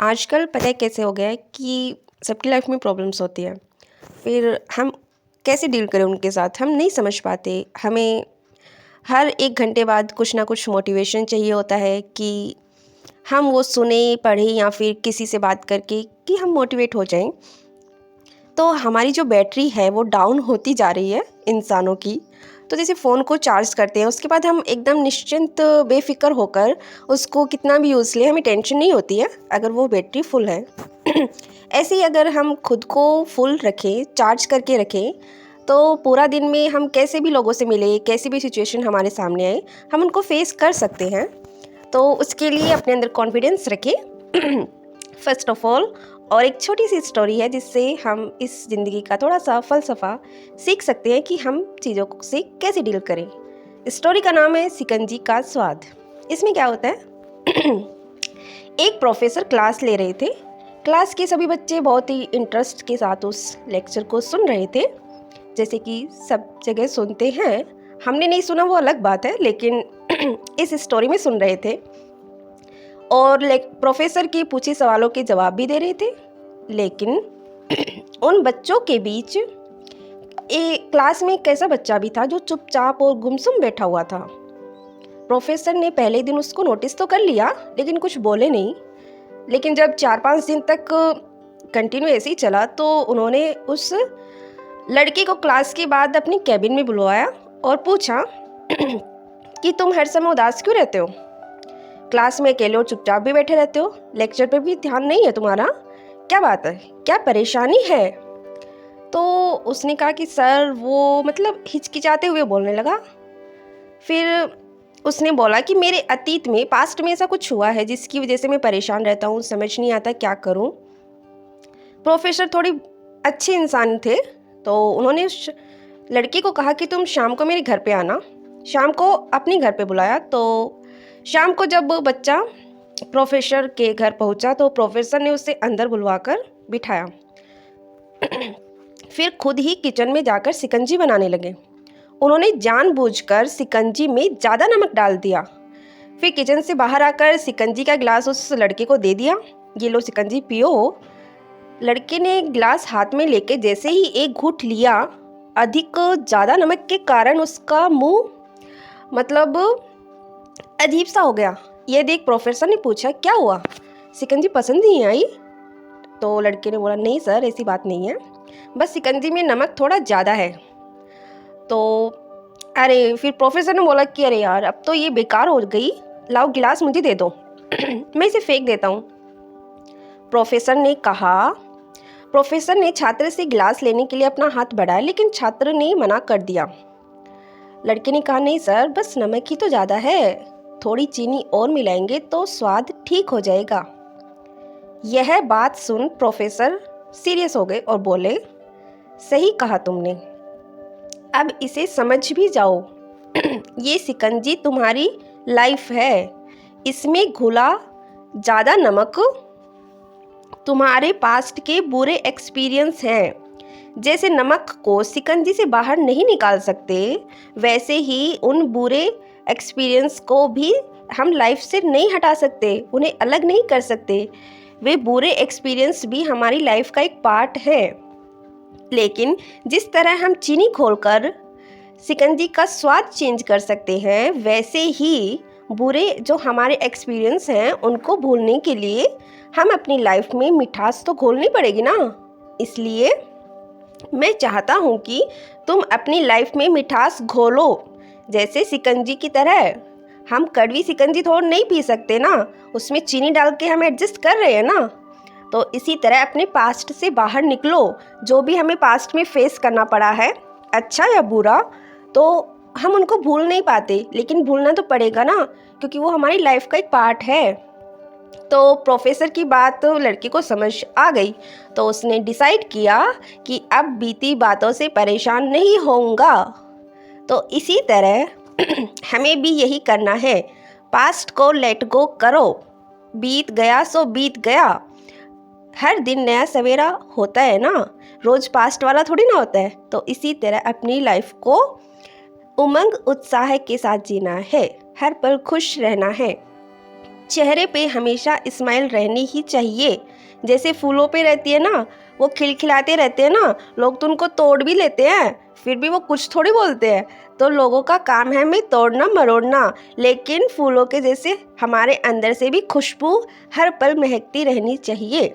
आजकल पता है कैसे हो गया है कि सबकी लाइफ में प्रॉब्लम्स होती है। फिर हम कैसे डील करें उनके साथ हम नहीं समझ पाते। हमें हर 1 घंटे बाद कुछ ना कुछ मोटिवेशन चाहिए होता है कि हम वो सुने, पढ़ें या फिर किसी से बात करके कि हम मोटिवेट हो जाएँ। तो हमारी जो बैटरी है वो डाउन होती जा रही है इंसानों की। तो जैसे फ़ोन को चार्ज करते हैं उसके बाद हम एकदम निश्चिंत बेफ़िक्र होकर उसको कितना भी यूज़ लें हमें टेंशन नहीं होती है अगर वो बैटरी फुल है। ऐसे ही अगर हम खुद को फुल रखें, चार्ज करके रखें, तो पूरा दिन में हम कैसे भी लोगों से मिले, कैसी भी सिचुएशन हमारे सामने आए, हम उनको फ़ेस कर सकते हैं। तो उसके लिए अपने अंदर कॉन्फिडेंस रखें फर्स्ट ऑफ ऑल। और एक छोटी सी स्टोरी है जिससे हम इस ज़िंदगी का थोड़ा सा फ़लसफ़ा सीख सकते हैं कि हम चीज़ों से कैसे डील करें। स्टोरी का नाम है शिकंजी का स्वाद। इसमें क्या होता है एक प्रोफेसर क्लास ले रहे थे। क्लास के सभी बच्चे बहुत ही इंटरेस्ट के साथ उस लेक्चर को सुन रहे थे, जैसे कि सब जगह सुनते हैं। हमने नहीं सुना वो अलग बात है, लेकिन इस स्टोरी में सुन रहे थे और प्रोफेसर के पूछे सवालों के जवाब भी दे रहे थे। लेकिन उन बच्चों के बीच क्लास में एक ऐसा बच्चा भी था जो चुपचाप और गुमसुम बैठा हुआ था। प्रोफेसर ने पहले दिन उसको नोटिस तो कर लिया लेकिन कुछ बोले नहीं। लेकिन जब 4-5 दिन तक कंटिन्यू ऐसे ही चला तो उन्होंने उस लड़के को क्लास के बाद अपनी कैबिन में बुलवाया और पूछा कि तुम हर समय उदास क्यों रहते हो? क्लास में अकेले और चुपचाप भी बैठे रहते हो, लेक्चर पे भी ध्यान नहीं है तुम्हारा, क्या बात है, क्या परेशानी है? तो उसने कहा कि सर वो मतलब हिचकिचाते हुए बोलने लगा। फिर उसने बोला कि मेरे अतीत में, पास्ट में ऐसा कुछ हुआ है जिसकी वजह से मैं परेशान रहता हूँ, समझ नहीं आता क्या करूँ। प्रोफेसर थोड़ी अच्छे इंसान थे, तो उन्होंने उस लड़के को कहा कि तुम शाम को मेरे घर पे आना। शाम को अपने घर पे बुलाया। तो शाम को जब बच्चा प्रोफेसर के घर पहुंचा तो प्रोफेसर ने उसे अंदर बुलवाकर बिठाया। फिर खुद ही किचन में जाकर शिकंजी बनाने लगे। उन्होंने जानबूझकर शिकंजी में ज़्यादा नमक डाल दिया। फिर किचन से बाहर आकर शिकंजी का गिलास उस लड़के को दे दिया, ये लो शिकंजी पियो। लड़के ने गिलास हाथ में लेके जैसे ही एक घूंट लिया, अधिक ज़्यादा नमक के कारण उसका मुंह मतलब अजीब सा हो गया। ये देख प्रोफेसर ने पूछा क्या हुआ, शिकंजी पसंद नहीं आई? तो लड़के ने बोला नहीं सर, ऐसी बात नहीं है, बस शिकंजी में नमक थोड़ा ज़्यादा है। तो अरे फिर प्रोफेसर ने बोला कि अरे यार अब तो ये बेकार हो गई, लाओ गिलास मुझे दे दो मैं इसे फेंक देता हूँ। प्रोफेसर ने छात्र से गिलास लेने के लिए अपना हाथ बढ़ाया, लेकिन छात्र ने मना कर दिया। लड़के ने कहा नहीं सर, बस नमक ही तो ज़्यादा है, थोड़ी चीनी और मिलाएंगे तो स्वाद ठीक हो जाएगा। यह बात सुन प्रोफेसर सीरियस हो गए और बोले सही कहा तुमने, अब इसे समझ भी जाओ। ये शिकंजी तुम्हारी लाइफ है, इसमें घुला ज़्यादा नमक तुम्हारे पास्ट के बुरे एक्सपीरियंस हैं। जैसे नमक को शिकंजी से बाहर नहीं निकाल सकते, वैसे ही उन बुरे एक्सपीरियंस को भी हम लाइफ से नहीं हटा सकते, उन्हें अलग नहीं कर सकते। वे बुरे एक्सपीरियंस भी हमारी लाइफ का एक पार्ट है। लेकिन जिस तरह हम चीनी घोलकर शिकंजी का स्वाद चेंज कर सकते हैं, वैसे ही बुरे जो हमारे एक्सपीरियंस हैं उनको भूलने के लिए हम अपनी लाइफ में मिठास तो घोलनी पड़ेगी ना। इसलिए मैं चाहता हूँ कि तुम अपनी लाइफ में मिठास घोलो, जैसे शिकंजी की तरह। हम कड़वी शिकंजी थोड़ा नहीं पी सकते ना, उसमें चीनी डाल के हम एडजस्ट कर रहे हैं ना। तो इसी तरह अपने पास्ट से बाहर निकलो, जो भी हमें पास्ट में फेस करना पड़ा है, अच्छा या बुरा, तो हम उनको भूल नहीं पाते, लेकिन भूलना तो पड़ेगा ना, क्योंकि वो हमारी लाइफ का एक पार्ट है। तो प्रोफेसर की बात तो लड़की को समझ आ गई, तो उसने डिसाइड किया कि अब बीती बातों से परेशान नहीं होऊंगा। तो इसी तरह हमें भी यही करना है, पास्ट को लेट गो करो, बीत गया सो बीत गया। हर दिन नया सवेरा होता है ना, रोज पास्ट वाला थोड़ी ना होता है। तो इसी तरह अपनी लाइफ को उमंग उत्साह के साथ जीना है, हर पल खुश रहना है। चेहरे पे हमेशा स्माइल रहनी ही चाहिए। जैसे फूलों पे रहती है ना, वो खिलखिलाते रहते हैं ना, लोग तो उनको तोड़ भी लेते हैं, फिर भी वो कुछ थोड़ी बोलते हैं। तो लोगों का काम है हमें तोड़ना मरोड़ना, लेकिन फूलों के जैसे हमारे अंदर से भी खुशबू हर पल महकती रहनी चाहिए।